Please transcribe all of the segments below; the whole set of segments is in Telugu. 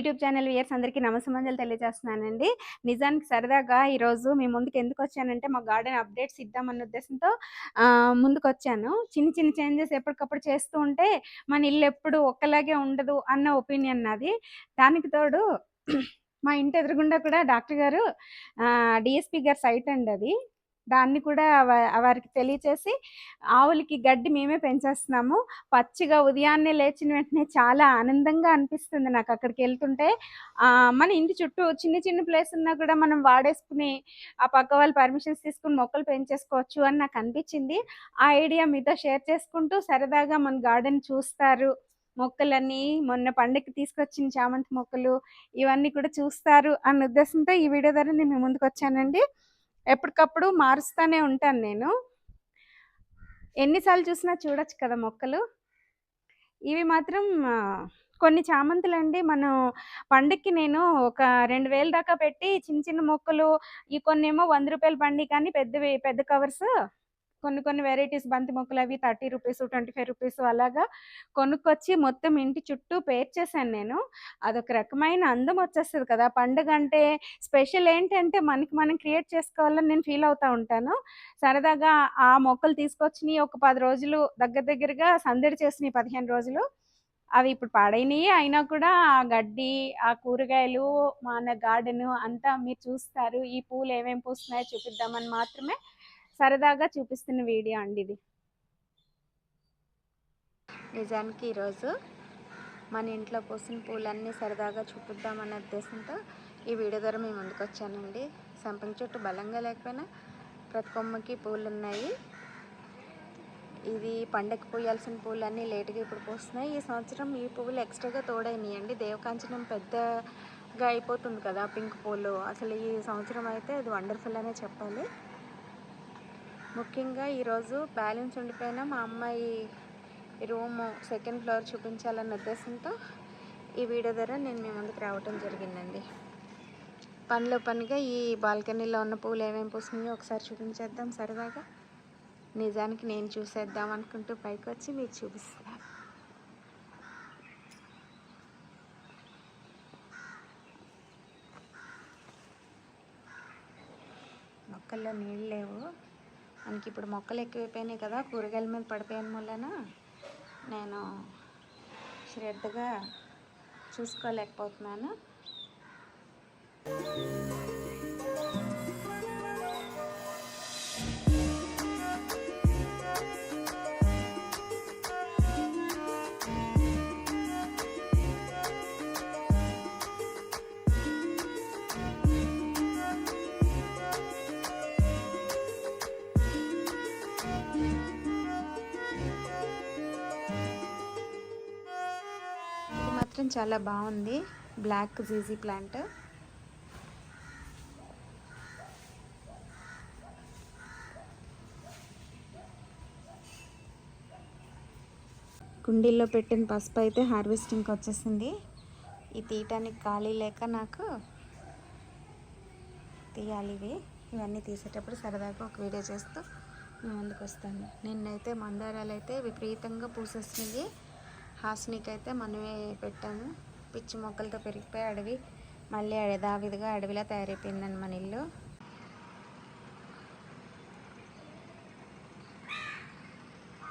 యూట్యూబ్ ఛానల్ వ్యూయర్స్ అందరికీ నమస్సమాంజలు తెలియజేస్తున్నానండి. నిజానికి సరదాగా ఈరోజు మీ ముందుకు ఎందుకొచ్చానంటే, మా గార్డెన్ అప్డేట్స్ ఇద్దామన్న ఉద్దేశంతో ముందుకొచ్చాను. చిన్న చేంజెస్ ఎప్పటికప్పుడు చేస్తూ ఉంటే, మన ఇల్లెప్పుడు ఒక్కలాగే ఉండదు అన్న ఒపీనియన్ నాది. దానికి తోడు మా ఇంటి ఎదురుగుండా కూడా డాక్టర్ గారు డీఎస్‌పీ గారి సైట్ అండి అది. దాన్ని కూడా వారికి తెలియచేసి, ఆవులకి గడ్డి మేమే పెంచేస్తున్నాము. పచ్చిగా ఉదయాన్నే లేచిన వెంటనే చాలా ఆనందంగా అనిపిస్తుంది నాకక్కడికెళ్తుంటే. మన ఇంటి చుట్టూ చిన్న ప్లేస్ ఉన్నా కూడా మనం వాడేసుకుని, ఆ పక్క వాళ్ళ పర్మిషన్స్ తీసుకొని మొక్కలు పెంచేసుకోవచ్చు అని నాకనిపిచ్చింది. ఆ ఐడియా మీతో షేర్ చేసుకుంటూ సరదాగా మన గార్డెన్ చూస్తారు. మొక్కలన్నీ మొన్న పండగకి తీసుకొచ్చిన చామంతి మొక్కలు, ఇవన్నీ కూడా చూస్తారు అన్న ఉద్దేశంతో ఈ వీడియో ద్వారా నేను మీ ముందుకొచ్చానండి. ఎప్పటికప్పుడు మారుస్తానే ఉంటాను నేను. ఎన్ని సార్లు చూసినా చూడొచ్చు కదా మొక్కలు. ఇవి మాత్రం కొన్ని చామంతులండి మనం పండక్కి నేను ఒక 2000 దాకా పెట్టి చిన్న మొక్కలు, ఈ కొన్నేమో రూ. 100 పండియి కానీ పెద్దవి పెద్ద కవర్స్ కొన్ని వెరైటీస్ బంతి మొక్కలవి రూ. 30, రూ. 25 అలాగా కొనుక్కొచ్చి మొత్తం ఇంటి చుట్టూ పేర్చేశాను నేను. అదొక రకమైన అందం వచ్చేస్తది కదా! పండగంటే స్పెషల్ ఏంటంటే మనకి మనం క్రియేట్ చేసుకోవాలని నేను ఫీల్ అవుతా ఉంటాను. సరదాగా ఆ మొక్కలు తీసుకొచ్చినియి ఒక 10 రోజులు దగ్గరగా సందడి చేసినియి 15 రోజులు. అవి ఇప్పుడు పాడైనయి. అయినా కూడా ఆ గడ్డి, ఆ కూరగాయలు, మన గార్డెను అంతా మీరు చూస్తారు. ఈ పూలు ఏమేమి పూస్తున్నాయో చూపిద్దామని మాత్రమే సరదాగా చూపిస్తున్న వీడియో అండి ఇది. నిజానికి ఈరోజు మన ఇంట్లో పూసిన పూలన్నీ సరదాగా చూపిద్దామనే ఉద్దేశంతో ఈ వీడియో ద్వారా మేము ముందుకొచ్చానండి. సంపంగి చెట్టు బలంగా లేకపోయినా ప్రతి కొమ్మకి పూలున్నాయి. ఇది పండగకి పూయాల్సిన పూలన్నీ లేటుగా ఇప్పుడు పూస్తున్నాయి. ఈ సంవత్సరం ఈ పువ్వులు ఎక్స్ట్రాగా తోడైనాయండి. దేవకాంచనం పెద్దగా అయిపోతుంది కదా పింక్ పూలు. అసలు ఈ సంవత్సరం అయితే అది వండర్ఫుల్ అనే చెప్పాలి. ముఖ్యంగా ఈరోజు బ్యాలెన్స్ ఉండిపోయినా మా అమ్మాయి రూము 2nd ఫ్లోర్ చూపించాలన్న ఉద్దేశంతో ఈ వీడియో ద్వారా నేను మీ ముందుకు రావటం జరిగిందండి. పనిగా ఈ బాల్కనీలో ఉన్న పూలు ఏమేమి పూసినాయో ఒకసారి చూపించేద్దాం సరదాగా. నిజానికి నేను చూసేద్దాం అనుకుంటూ పైకి వచ్చి మీకు చూపిస్తున్నాను. మొక్కల్లో నీళ్ళు లేవు. మనకి ఇప్పుడు మొక్కలు ఎక్కువైపోయినాయి కదా, కూరగాయల మీద పడిపోయిన వలన నేను శ్రద్ధగా చూసుకోలేకపోతున్నాను. మాత్రం చాలా బాగుంది. బ్లాక్ జీజీ ప్లాంట్. కుండీల్లో పెట్టిన పసుపు అయితే హార్వెస్టింగ్కి వచ్చేసింది. ఈ తీయటానికి ఖాళీ లేక నాకు తీయాలి. ఇవన్నీ తీసేటప్పుడు సరదాగా ఒక వీడియో చేస్తూ నేను ముందుకు వస్తాను. నిన్నైతే మందారాలు అయితే విపరీతంగా పూసేసినాయి. హాస్నికి అయితే మనమే పెట్టాము. పిచ్చి మొక్కలతో పెరిగిపోయి అడవి మళ్ళీ యథావిధిగా అడవిలా తయారైపోయిందండి మన ఇల్లు.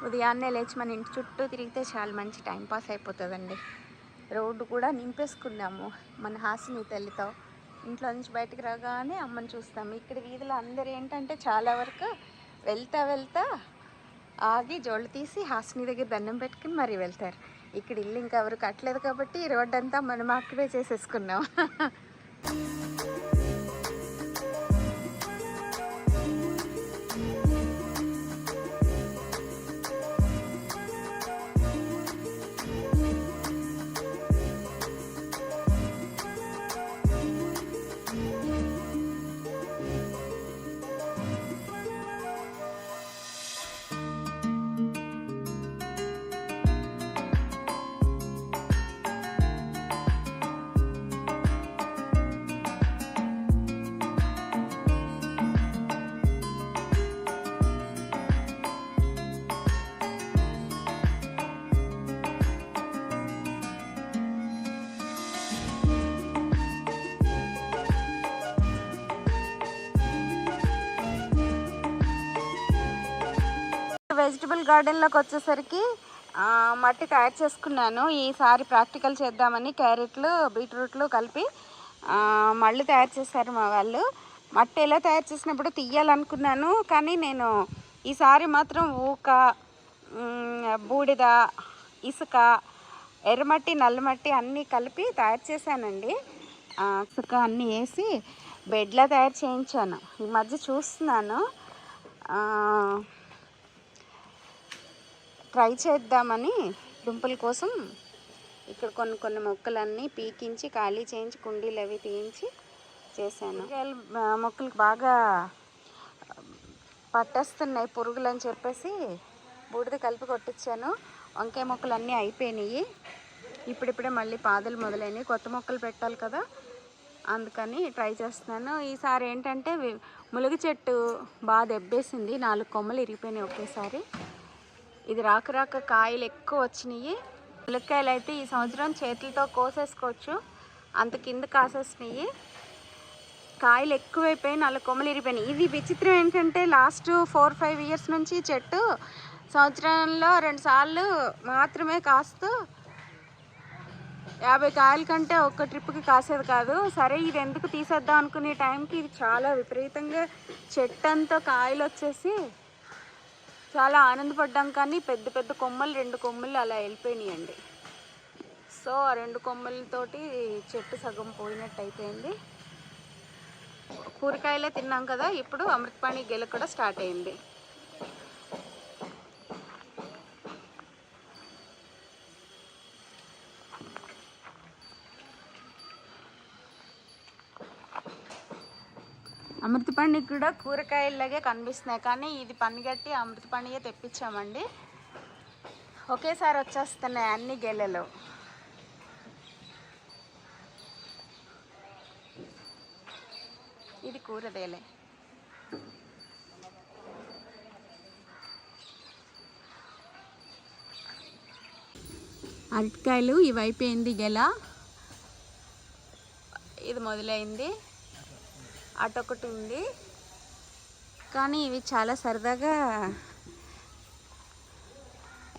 ఉదయాన్నే లేచి మన ఇంటి చుట్టూ తిరిగితే చాలా మంచి టైంపాస్ అయిపోతుందండి. రోడ్డు కూడా నింపేసుకున్నాము మన హాసిని తల్లితో. ఇంట్లో నుంచి బయటకు రాగానే అమ్మని చూస్తాము. ఇక్కడ వీధిలో అందరు ఏంటంటే చాలా వరకు వెళ్తా ఆగి జోళ్ళు తీసి హాసిని దగ్గర దండం పెట్టుకుని మరీ వెళ్తారు. ఇక్కడ ఇల్లు ఇంకా ఎవరు కట్టలేదు కాబట్టి ఈ రోడ్డు అంతా మనం ఆక్యుపై చేసేసుకున్నాం. వెజిటబుల్ గార్డెన్లోకి వచ్చేసరికి మట్టి తయారు చేసుకున్నాను. ఈసారి ప్రాక్టికల్ చేద్దామని క్యారెట్లు బీట్రూట్లు కలిపి మళ్ళీ తయారు చేశారు మా వాళ్ళు. మట్టి ఎలా తయారు చేసినప్పుడు తీయాలనుకున్నాను, కానీ నేను ఈసారి మాత్రం ఊక, బూడిద, ఇసుక, ఎర్రమట్టి, నల్లమట్టి అన్నీ కలిపి తయారు చేశానండి. ఇసుక అన్నీ వేసి బెడ్లా తయారు చేయించాను. ఈ మధ్య చూస్తున్నాను, ట్రై చేద్దామని దుంపల కోసం ఇక్కడ కొన్ని మొక్కలన్నీ పీకించి ఖాళీ చేయించి కుండీలు అవి తీయించి చేశాను. మొక్కలకు బాగా పట్టేస్తున్నాయి పురుగులు అని చెప్పేసి బూడిద కలిపి కొట్టించాను. వంకాయ మొక్కలు అన్నీ అయిపోయినాయి. ఇప్పుడిప్పుడే మళ్ళీ పాదులు మొదలైనవి, కొత్త మొక్కలు పెట్టాలి కదా, అందుకని ట్రై చేస్తున్నాను. ఈసారి ఏంటంటే ములుగు చెట్టు బాగా దెబ్బేసింది, 4 కొమ్మలు ఇరిగిపోయినాయి ఒకేసారి. ఇది రాక కాయలు ఎక్కువ వచ్చినాయి. ములక్కాయలు అయితే ఈ సంవత్సరం చేతులతో కోసేసుకోవచ్చు, అంత కింద కాసేసినాయి. కాయలు ఎక్కువైపోయి 4 కొమ్మలు ఇరిగిపోయినాయి. ఇది విచిత్రం ఏంటంటే లాస్ట్ 4-5 ఇయర్స్ నుంచి చెట్టు సంవత్సరంలో 2 సార్లు మాత్రమే కాస్తూ 50 కాయల కంటే ఒక్క ట్రిప్కి కాసేది కాదు. సరే ఇది ఎందుకు తీసేద్దాం అనుకునే టైంకి ఇది చాలా విపరీతంగా చెట్టు అంతా కాయలు వచ్చేసి చాలా ఆనందపడ్డాం. కానీ పెద్ద పెద్ద కొమ్మలు 2 కొమ్మలు అలా వెళ్ళిపోయినాయండి. సో ఆ 2 కొమ్మలతోటి చెట్టు సగం పోయినట్టు అయిపోయింది. కూరగాయలే తిన్నాం కదా, ఇప్పుడు అమృతపాణి గెల కూడా స్టార్ట్ అయింది. అమృతపాణికి కూడా కూరగాయలాగే కనిపిస్తున్నాయి, కానీ ఇది పనిగట్టి అమృతపాణియే తెప్పించామండి. ఒకేసారి వచ్చేస్తున్నాయి అన్ని గెలలు. ఇది కూరదేలే. అరటికాయలు ఇవి అయిపోయింది గెల, ఇది మొదలైంది, అటొకటి ఉంది. కానీ ఇవి చాలా సరదాగా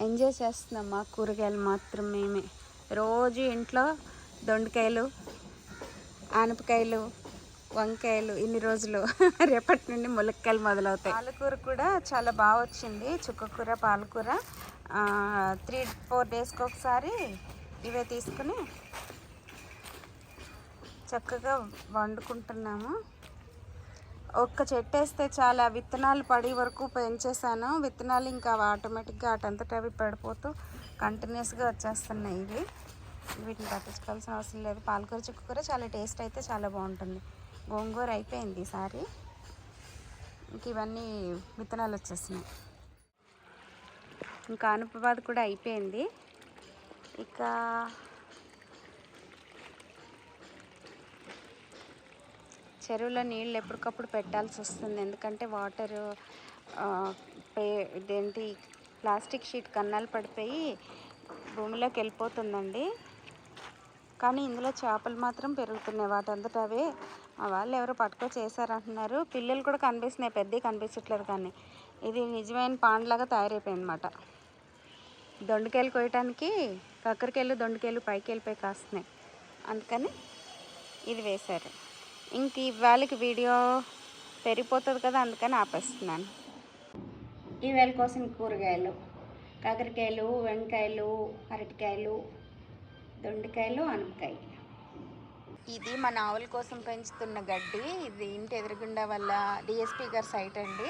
ఎంజాయ్ చేస్తున్నాం. మా కూరగాయలు మాత్రం మేమే రోజు ఇంట్లో దొండకాయలు, ఆనపకాయలు, వంకాయలు ఇన్ని రోజులు. రేపటి నుండి ములక్కాయలు మొదలవుతాయి. పాలకూర కూడా చాలా బాగా వచ్చింది, చుక్కకూర, పాలకూర. 3-4 డేస్కి ఒకసారి ఇవే తీసుకుని చక్కగా వండుకుంటున్నాము. ఒక్క చెట్టు వేస్తే చాలా విత్తనాలు పడి వరకు పెంచేసాను. విత్తనాలు ఇంకా ఆటోమేటిక్గా అటంతట అవి పడిపోతూ కంటిన్యూస్గా వచ్చేస్తున్నాయి. వీటిని పట్టించుకోవాల్సిన అవసరం లేదు. పాలకూర, చుక్కకూర చాలా టేస్ట్ అయితే చాలా బాగుంటుంది. గోంగూర అయిపోయింది ఈసారి, ఇంక ఇవన్నీ విత్తనాలు వచ్చేసినాయి. ఇంకా ఆనపబాద్ కూడా అయిపోయింది. ఇక చెరువులో నీళ్ళు ఎప్పటికప్పుడు పెట్టాల్సి వస్తుంది, ఎందుకంటే వాటరు ఇదేంటి ప్లాస్టిక్ షీట్ కన్నాలు పడిపోయి భూమిలోకి వెళ్ళిపోతుందండి. కానీ ఇందులో చేపలు మాత్రం పెరుగుతున్నాయి వాటంతట అవే. మా వాళ్ళు ఎవరో పట్టుకో చేశారంటున్నారు. పిల్లలు కూడా కనిపిస్తున్నాయి, పెద్దవి కనిపించట్లేదు. కానీ ఇది నిజమైన పాండ్లాగా తయారైపోయింది అన్నమాట. దొండకాయలు కోయటానికి కాకరకాయలు, దొండకాయలు పైకి వెళ్ళిపోయి కాస్తున్నాయి, అందుకని ఇది వేశారు. ఇంక ఇవాళకి వీడియో పెరిగిపోతుంది కదా, అందుకని ఆపేస్తున్నాను. ఈవేళ కోసం కూరగాయలు కాకరకాయలు, వంకాయలు, అరటికాయలు, దొండకాయలు, ఆనపకాయ. ఇది మా ఆవుల కోసం పెంచుతున్న గడ్డి. ఇది ఇంటి ఎదురుగుండా వల్ల డిఎస్పీ గారి సైట్ అండి.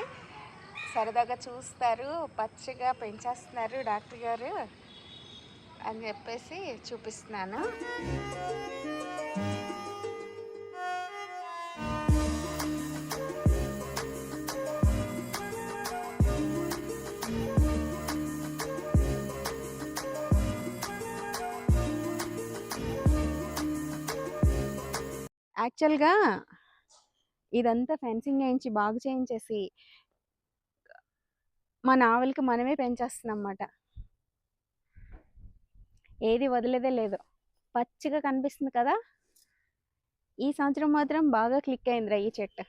సరదాగా చూస్తారు, పచ్చగా పెంచేస్తున్నారు డాక్టర్ గారు అని చెప్పేసి చూపిస్తున్నాను. యాక్చువల్గా ఇదంతా ఫెన్సింగ్ వేయించి బాగు చేయించేసి మన ఆవులకి మనమే పెంచేస్తున్నాం అన్నమాట. ఏది వదిలేదే లేదు, పచ్చిగా కనిపిస్తుంది కదా. ఈ సంవత్సరం మాత్రం బాగా క్లిక్ అయిందిరా ఈ చెట్టు.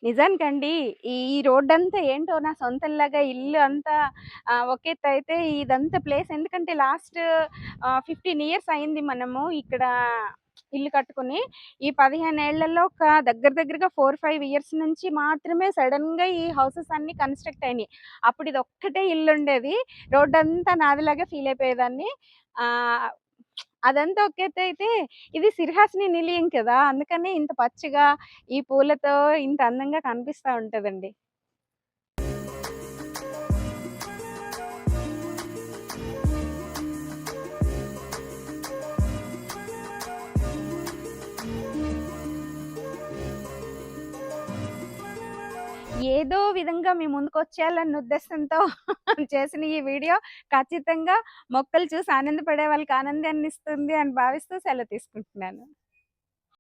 నిజానికండి ఈ ఈ రోడ్డంతా ఏంటో నా సొంతంలాగా ఇల్లు అంతా ఒక ఎత్తయితే ఇదంతా ప్లేస్ ఎందుకంటే లాస్ట్ 15 ఇయర్స్ అయింది మనము ఇక్కడ ఇల్లు కట్టుకొని. ఈ 15 ఏళ్లలో ఒక దగ్గరగా 4, 5 ఇయర్స్ నుంచి మాత్రమే సడెన్‌గా ఈ హౌసెస్ అన్నీ కన్‌స్ట్రక్ట్ అయినియి. అప్పుడు ఇదొక్కటే ఇల్లుండేది. రోడ్డంతా నాదిలాగా ఫీల్ అయిపోయేదాన్ని. ఆహ్, అదంతా ఒక ఎత్తయితే ఇది సిర్హాసిని నిలయం కదా! అందుకని ఇంత పచ్చగా ఈ పూలతో ఇంత అందంగా కనిపిస్తా ఉంటదండి. ఏదో విధంగా మీ ముందుకొచ్చేయాలన్న ఉద్దేశంతో చేసిన ఈ వీడియో ఖచ్చితంగా మొక్కలు చూసి ఆనందపడే వాళ్ళకి ఆనందాన్నిస్తుంది అని భావిస్తూ సెలవు తీసుకుంటున్నాను.